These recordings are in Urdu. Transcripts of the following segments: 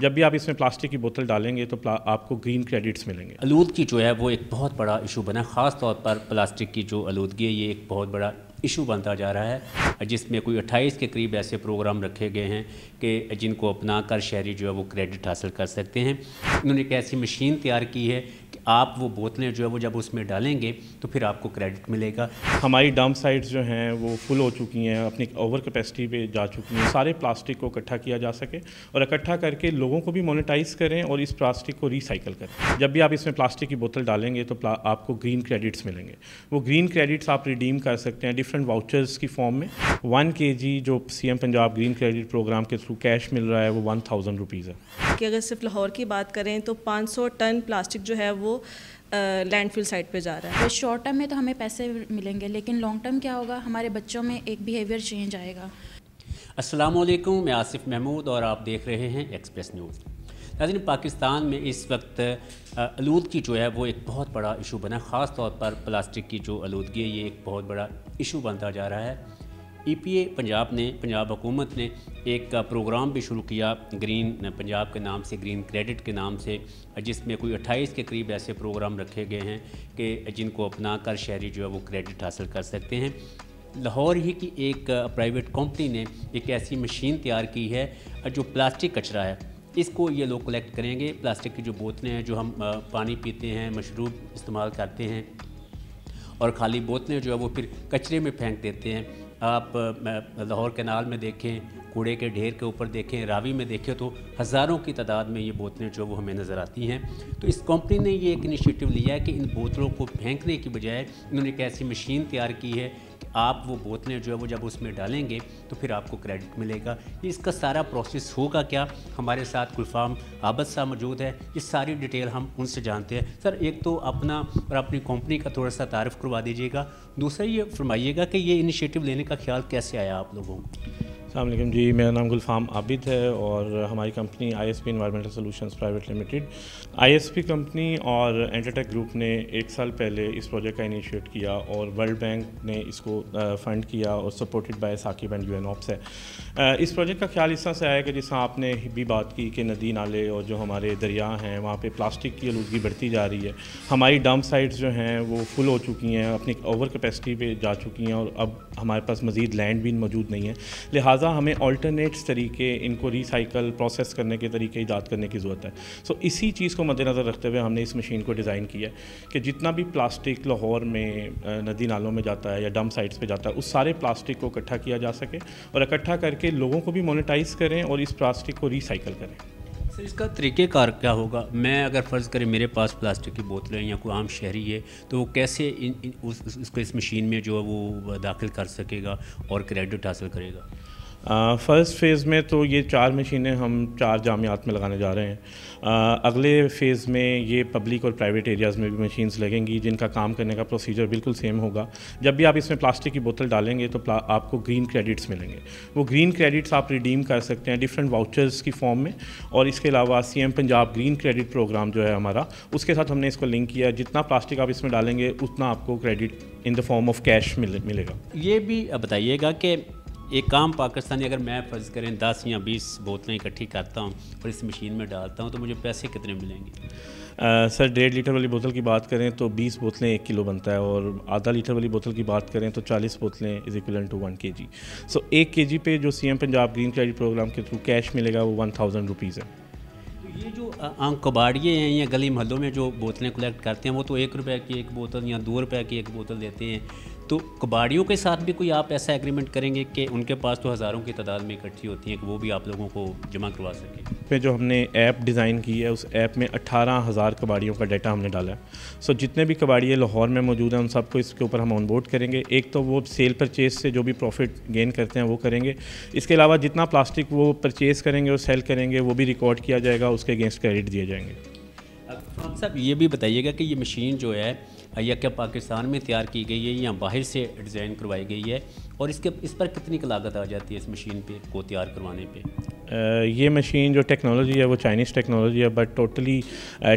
جب بھی آپ اس میں پلاسٹک کی بوتل ڈالیں گے تو آپ کو گرین کریڈٹس ملیں گے۔ آلودگی جو ہے وہ ایک بہت بڑا ایشو بنا، خاص طور پر پلاسٹک کی جو آلودگی ہے یہ ایک بہت بڑا ایشو بنتا جا رہا ہے، جس میں کوئی 28 کے قریب ایسے پروگرام رکھے گئے ہیں کہ جن کو اپنا کر شہری جو ہے وہ کریڈٹ حاصل کر سکتے ہیں۔ انہوں نے ایک ایسی مشین تیار کی ہے کہ آپ وہ بوتلیں جو ہے وہ جب اس میں ڈالیں گے تو پھر آپ کو کریڈٹ ملے گا۔ ہماری ڈمپ سائٹس جو ہیں وہ فل ہو چکی ہیں، اپنی اوور کیپیسٹی پہ جا چکی ہیں۔ سارے پلاسٹک کو اکٹھا کیا جا سکے اور اکٹھا کر کے لوگوں کو بھی مونیٹائز کریں اور اس پلاسٹک کو ریسائیکل کریں۔ جب بھی آپ اس میں پلاسٹک کی بوتل ڈالیں گے تو آپ کو گرین کریڈٹس ملیں گے۔ وہ گرین کریڈٹس آپ ریڈیم کر سکتے ہیں ڈفرینٹ واؤچرز کی فارم میں۔ 1 kg جو C M Punjab green credit program کے تھرو کیش مل رہا ہے وہ 1000 روپیز ہے۔ کہ اگر صرف لاہور کی بات کریں تو 500 ٹن پلاسٹک جو ہے وہ لینڈ فل سائٹ پہ جا رہا ہے۔ شارٹ ٹرم میں تو ہمیں پیسے ملیں گے، لیکن لانگ ٹرم کیا ہوگا، ہمارے بچوں میں ایک بیہیویئر چینج آئے گا۔ السلام علیکم، میں آصف محمود اور آپ دیکھ رہے ہیں ایکسپریس نیوز۔ ناظرین، پاکستان میں اس وقت آلودگی جو ہے وہ ایک بہت بڑا ایشو بنا، خاص طور پر پلاسٹک کی جو آلودگی ہے یہ ایک بہت بڑا ایشو بنتا جا رہا ہے۔ ای پی اے پنجاب حکومت نے ایک پروگرام بھی شروع کیا گرین پنجاب کے نام سے، گرین کریڈٹ کے نام سے، جس میں کوئی 28 کے قریب ایسے پروگرام رکھے گئے ہیں کہ جن کو اپنا کر شہری جو ہے وہ کریڈٹ حاصل کر سکتے ہیں۔ لاہور ہی کی ایک پرائیویٹ کمپنی نے ایک ایسی مشین تیار کی ہے جو پلاسٹک کچرا ہے اس کو یہ لوگ کلیکٹ کریں گے۔ پلاسٹک کی جو بوتلیں ہیں جو ہم پانی پیتے ہیں، مشروب استعمال کرتے ہیں، اور خالی بوتلیں جو ہے وہ پھر کچرے میں پھینک دیتے ہیں۔ آپ لاہور کینال میں دیکھیں، کوڑے کے ڈھیر کے اوپر دیکھیں، راوی میں دیکھیں تو ہزاروں کی تعداد میں یہ بوتلیں جو وہ ہمیں نظر آتی ہیں۔ تو اس کمپنی نے یہ ایک انیشیٹو لیا ہے کہ ان بوتلوں کو پھینکنے کی بجائے انہوں نے ایک ایسی مشین تیار کی ہے کہ آپ وہ بوتلیں جو ہے وہ جب اس میں ڈالیں گے تو پھر آپ کو کریڈٹ ملے گا۔ اس کا سارا پروسیس ہوگا کیا؟ ہمارے ساتھ گلفام عابد صاحب موجود ہے، یہ ساری ڈیٹیل ہم ان سے جانتے ہیں۔ سر، ایک تو اپنا اور اپنی کمپنی کا تھوڑا سا تعارف کروا دیجیے گا، دوسرا یہ فرمائیے گا کہ یہ انیشیٹو لینے کا خیال کیسے آیا آپ لوگوں کو؟ السلام علیکم جی، میرا نام گلفام عابد ہے اور ہماری company I S P environmental solutions private limited, I S P company اور انٹرٹیک گروپ نے 1 سال پہلے اس پروجیکٹ کا انیشیٹ کیا اور ورلڈ بینک نے اس کو فنڈ کیا اور supported by Saqib and UNOPS ہے۔ اس پروجیکٹ کا خیال اس طرح سے آیا کہ جس طرح آپ نے بھی بات کی کہ ندی نالے اور جو ہمارے دریا ہیں وہاں پہ پلاسٹک کی آلودگی بڑھتی جا رہی ہے، ہماری ڈمپ سائٹس جو ہیں وہ فل ہو چکی ہیں، اپنی اوور کیپیسٹی پہ جا چکی ہیں اور اب ہمارے پاس مزید لینڈ بھی موجود نہیں ہے، لہٰذا ہمیں آلٹرنیٹس طریقے ان کو ریسائیکل پروسیس کرنے کے طریقے ایجاد کرنے کی ضرورت ہے۔ سو اسی چیز کو مد نظر رکھتے ہوئے ہم نے اس مشین کو ڈیزائن کیا ہے کہ جتنا بھی پلاسٹک لاہور میں ندی نالوں میں جاتا ہے یا ڈمپ سائٹس پہ جاتا ہے اس سارے پلاسٹک کو اکٹھا کیا جا سکے اور اکٹھا کر کے لوگوں کو بھی مونیٹائز کریں اور اس پلاسٹک کو ریسائیکل کریں۔ سر، اس کا طریقہ کار کیا ہوگا؟ میں اگر فرض کریں میرے پاس پلاسٹک کی بوتلیں یا کوئی عام شہری ہے تو وہ کیسے اس کو اس مشین میں جو ہے وہ داخل کر سکے گا اور کریڈٹ حاصل کرے گا؟ فرسٹ فیز میں تو یہ 4 مشینیں ہم 4 جامعات میں لگانے جا رہے ہیں۔ اگلے فیز میں یہ پبلک اور پرائیویٹ ایریاز میں بھی مشینز لگیں گی جن کا کام کرنے کا پروسیجر بالکل سیم ہوگا۔ جب بھی آپ اس میں پلاسٹک کی بوتل ڈالیں گے تو آپ کو گرین کریڈٹس ملیں گے۔ وہ گرین کریڈٹس آپ ریڈیم کر سکتے ہیں ڈفرینٹ واؤچرز کی فارم میں، اور اس کے علاوہ C M Punjab green credit program جو ہے ہمارا، اس کے ساتھ ہم نے اس کو لنک کیا، جتنا پلاسٹک آپ اس میں ڈالیں گے اتنا آپ کو credit in the form of cash ملے گا۔ یہ بھی بتائیے گا کہ ایک عام پاکستانی اگر میں فرض کریں 10 یا 20 بوتلیں اکٹھی کرتا ہوں اور اس مشین میں ڈالتا ہوں تو مجھے پیسے کتنے ملیں گے؟ سر 1.5 لیٹر والی بوتل کی بات کریں تو 20 بوتلیں 1 کلو بنتا ہے، اور آدھا لیٹر والی بوتل کی بات کریں تو 40 بوتلیں is equivalent to 1 kg۔ So 1 kg پہ جو C M Punjab green credit program کے تھرو کیش ملے گا وہ 1000 روپیز ہے۔ یہ جو عام کباڑیے ہیں یا گلی محلوں میں جو بوتلیں کلیکٹ کرتے ہیں وہ تو 1 روپے کی ایک بوتل یا 2 روپے کی ایک بوتل دیتے ہیں، تو کباڑیوں کے ساتھ بھی کوئی آپ ایسا ایگریمنٹ کریں گے کہ ان کے پاس تو ہزاروں کی تعداد میں اکٹھی ہوتی ہیں کہ وہ بھی آپ لوگوں کو جمع کروا سکیں؟ پہ جو ہم نے ایپ ڈیزائن کی ہے اس ایپ میں 18,000 کباڑیوں کا ڈیٹا ہم نے ڈالا ہے۔ سو جتنے بھی کباڑیے لاہور میں موجود ہیں ان سب کو اس کے اوپر ہم آن بورڈ کریں گے۔ ایک تو وہ سیل پرچیز سے جو بھی پروفٹ گین کرتے ہیں وہ کریں گے، اس کے علاوہ جتنا پلاسٹک وہ پرچیز کریں گے اور سیل کریں گے وہ بھی ریکارڈ کیا جائے گا، اس کے اگینسٹ کریڈٹ دیے جائیں گے۔ صاحب یہ بھی بتائیے گا کہ یہ مشین جو ہے یا کیا پاکستان میں تیار کی گئی ہے یا باہر سے ڈیزائن کروائی گئی ہے، اور اس پر کتنی کی لاگت آ جاتی ہے اس مشین پہ کو تیار کروانے پہ؟ یہ مشین جو ٹیکنالوجی ہے وہ چائنیز ٹیکنالوجی ہے، but totally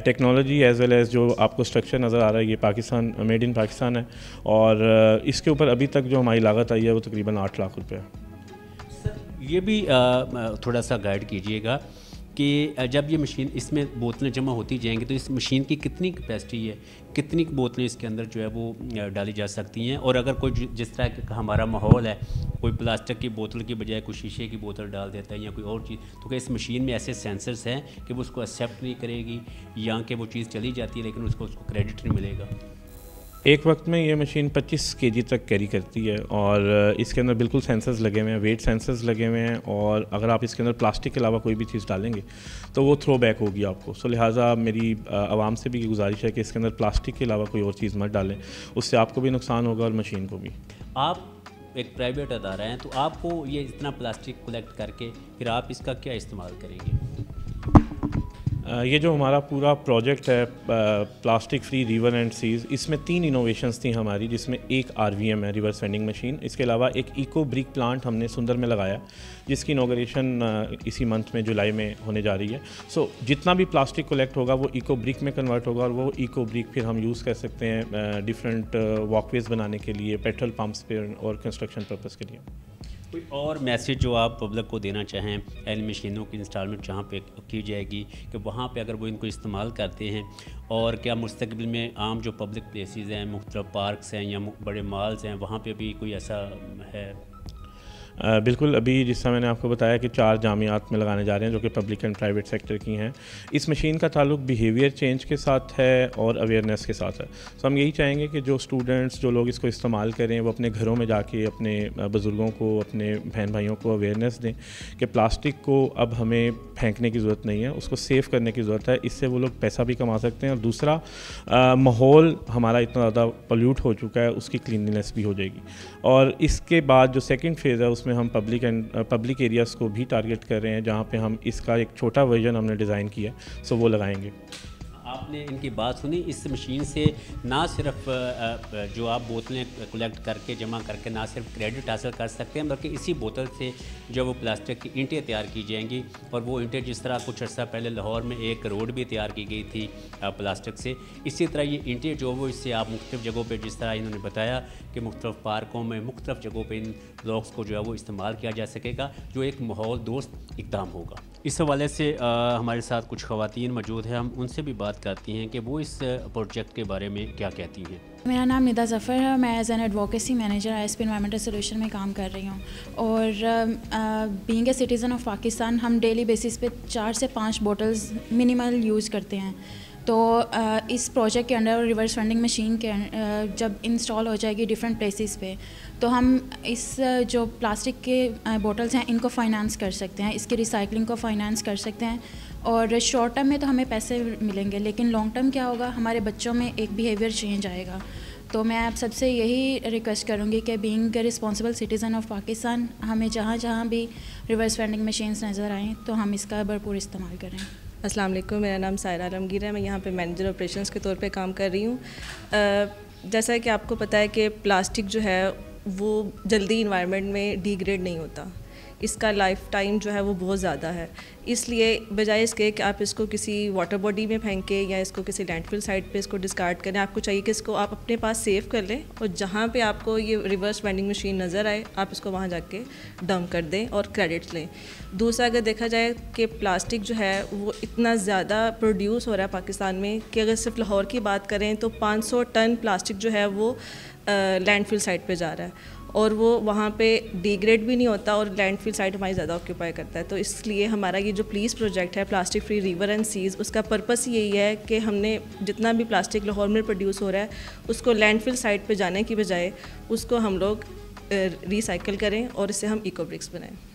technology as well as جو آپ کو اسٹرکچر نظر آ رہا ہے یہ پاکستان میڈ ان پاکستان ہے، اور اس کے اوپر ابھی تک جو ہماری لاگت آئی ہے وہ تقریباً 8 لاکھ روپے ہے۔ سر، یہ بھی تھوڑا سا گائیڈ کیجیے گا کہ جب یہ مشین اس میں بوتلیں جمع ہوتی جائیں گی تو اس مشین کی کتنی کیپیسٹی ہے, کتنی بوتلیں اس کے اندر جو ہے وہ ڈالی جا سکتی ہیں, اور اگر کوئی جس طرح کا ہمارا ماحول ہے, کوئی پلاسٹک کی بوتل کی بجائے کوئی شیشے کی بوتل ڈال دیتا ہے یا کوئی اور چیز, تو کہ اس مشین میں ایسے سینسرز ہیں کہ وہ اس کو ایکسیپٹ نہیں کرے گی, یا کہ وہ چیز چلی جاتی ہے لیکن اس کو کریڈٹ نہیں ملے گا. ایک وقت میں یہ مشین 25 kg تک کیری کرتی ہے, اور اس کے اندر بالکل سینسرز لگے ہوئے ہیں, ویٹ سینسرز لگے ہوئے ہیں, اور اگر آپ اس کے اندر پلاسٹک کے علاوہ کوئی بھی چیز ڈالیں گے تو وہ تھرو بیک ہوگی آپ کو. سو لہٰذا میری عوام سے بھی گزارش ہے کہ اس کے اندر پلاسٹک کے علاوہ کوئی اور چیز مت ڈالیں, اس سے آپ کو بھی نقصان ہوگا اور مشین کو بھی. آپ ایک پرائیویٹ ادارہ ہیں, تو آپ کو یہ اتنا پلاسٹک کلیکٹ کر کے پھر آپ اس کا کیا استعمال کریں گے؟ یہ جو ہمارا پورا پروجیکٹ ہے plastic free river and seas, اس میں 3 انوویشنز تھیں ہماری, جس میں ایک RVM ہے, ریورس وینڈنگ مشین. اس کے علاوہ ایک ایکو بریک پلانٹ ہم نے سندر میں لگایا, جس کی انوگریشن اسی منتھ میں جولائی میں ہونے جا رہی ہے. سو جتنا بھی پلاسٹک کلیکٹ ہوگا وہ ایکو بریک میں کنورٹ ہوگا, اور وہ ایکو بریک پھر ہم یوز کر سکتے ہیں ڈفرینٹ واک ویز بنانے کے لیے, پیٹرول پمپس پہ اور کنسٹرکشن پرپز کے لیے. کوئی اور میسیج جو آپ پبلک کو دینا چاہیں, ایل مشینوں کی انسٹالمنٹ جہاں پہ کی جائے گی کہ وہاں پہ اگر وہ ان کو استعمال کرتے ہیں, اور کیا مستقبل میں عام جو پبلک پلیسز ہیں, مختلف پارکس ہیں یا بڑے مالز ہیں, وہاں پہ بھی کوئی ایسا ہے؟ بالکل, ابھی جس طرح میں نے آپ کو بتایا کہ 4 جامعات میں لگانے جا رہے ہیں جو کہ پبلک اینڈ پرائیویٹ سیکٹر کی ہیں. اس مشین کا تعلق بیہیویئر چینج کے ساتھ ہے اور اویئرنیس کے ساتھ ہے. تو ہم یہی چاہیں گے کہ جو اسٹوڈنٹس, جو لوگ اس کو استعمال کریں, وہ اپنے گھروں میں جا کے اپنے بزرگوں کو, اپنے بہن بھائیوں کو اویئرنیس دیں کہ پلاسٹک کو اب ہمیں پھینکنے کی ضرورت نہیں ہے, اس کو سیو کرنے کی ضرورت ہے. اس سے وہ لوگ پیسہ بھی کما سکتے ہیں, اور دوسرا ماحول ہمارا اتنا زیادہ پولیوٹ ہو چکا ہے, اس کی کلیننیس بھی ہو جائے گی. اور اس کے بعد جو سیکنڈ فیز ہے اس میں ہم پبلک ایریاز کو بھی ٹارگیٹ کر رہے ہیں, جہاں پہ ہم اس کا ایک چھوٹا ورژن ہم نے ڈیزائن کیا ہے, سو وہ لگائیں گے. آپ نے ان کی بات سنی, اس مشین سے نہ صرف جو آپ بوتلیں کلیکٹ کر کے جمع کر کے نہ صرف کریڈٹ حاصل کر سکتے ہیں, بلکہ اسی بوتل سے جو وہ پلاسٹک کی اینٹیں تیار کی جائیں گی. اور وہ اینٹیں جس طرح کچھ عرصہ پہلے لاہور میں ایک روڈ بھی تیار کی گئی تھی پلاسٹک سے, اسی طرح یہ اینٹیں جو وہ اس سے آپ مختلف جگہوں پہ, جس طرح انہوں نے بتایا کہ مختلف پارکوں میں, مختلف جگہوں پہ ان بلاکس کو جو ہے وہ استعمال کیا جا سکے گا, جو ایک ماحول دوست اقدام ہوگا. اس حوالے سے ہمارے ساتھ کچھ خواتین موجود ہیں, ہم ان سے بھی بات کرتی ہیں کہ وہ اس پروجیکٹ کے بارے میں کیا کہتی ہیں. میرا نام ندا ظفر ہے, میں as an advocacy manager ISP environmental solution میں کام کر رہی ہوں. اور being a citizen of Pakistan, ہم ڈیلی بیسس پہ 4 سے 5 بوٹلز منیمل یوز کرتے ہیں. تو اس پروجیکٹ کے انڈر ریورس وینڈنگ مشین کے جب انسٹال ہو جائے گی ڈفرینٹ پلیسز پہ, تو ہم اس جو پلاسٹک کے بوٹلز ہیں ان کو فائنانس کر سکتے ہیں, اس کی ریسائکلنگ کو فائنانس کر سکتے ہیں. اور شارٹ ٹرم میں تو ہمیں پیسے ملیں گے, لیکن لانگ ٹرم کیا ہوگا, ہمارے بچوں میں ایک بیہیویئر چینج آئے گا. تو میں آپ سب سے یہی ریکویسٹ کروں گی کہ being a responsible citizen of Pakistan, ہمیں جہاں جہاں بھی ریورس وینڈنگ مشینز نظر آئیں تو ہم اس کا بھرپور استعمال کریں. السلام علیکم, میرا نام سائرہ عالمگیر ہے, میں یہاں پہ مینیجر آپریشنز کے طور پہ کام کر رہی ہوں. جیسا کہ آپ کو پتہ ہے کہ پلاسٹک جو ہے وہ جلدی انوائرمنٹ میں ڈیگریڈ نہیں ہوتا, اس کا لائف ٹائم جو ہے وہ بہت زیادہ ہے. اس لیے بجائے اس کے کہ آپ اس کو کسی واٹر باڈی میں پھینکیں یا اس کو کسی لینڈ فل سائٹ پہ اس کو ڈسکارڈ کریں, آپ کو چاہیے کہ اس کو آپ اپنے پاس سیو کر لیں, اور جہاں پہ آپ کو یہ ریورس وینڈنگ مشین نظر آئے آپ اس کو وہاں جا کے ڈمپ کر دیں اور کریڈٹ لیں. دوسرا, اگر دیکھا جائے کہ پلاسٹک جو ہے وہ اتنا زیادہ پروڈیوس ہو رہا ہے پاکستان میں کہ اگر صرف لاہور کی بات کریں تو 500 ٹن پلاسٹک جو ہے وہ لینڈ فل سائٹ پہ جا رہا ہے, اور وہ وہاں پہ ڈیگریڈ بھی نہیں ہوتا, اور لینڈ فل سائٹ ہماری زیادہ آکیوپائی کرتا ہے. تو اس لیے ہمارا یہ جو پلیز پروجیکٹ ہے plastic free river and seas, اس کا پرپس یہی ہے کہ ہم نے جتنا بھی پلاسٹک لاہور میں پروڈیوس ہو رہا ہے اس کو لینڈ فل سائٹ پہ جانے کی بجائے اس کو ہم لوگ ریسائیکل کریں اور اس سے ہم ایکو برکس بنائیں.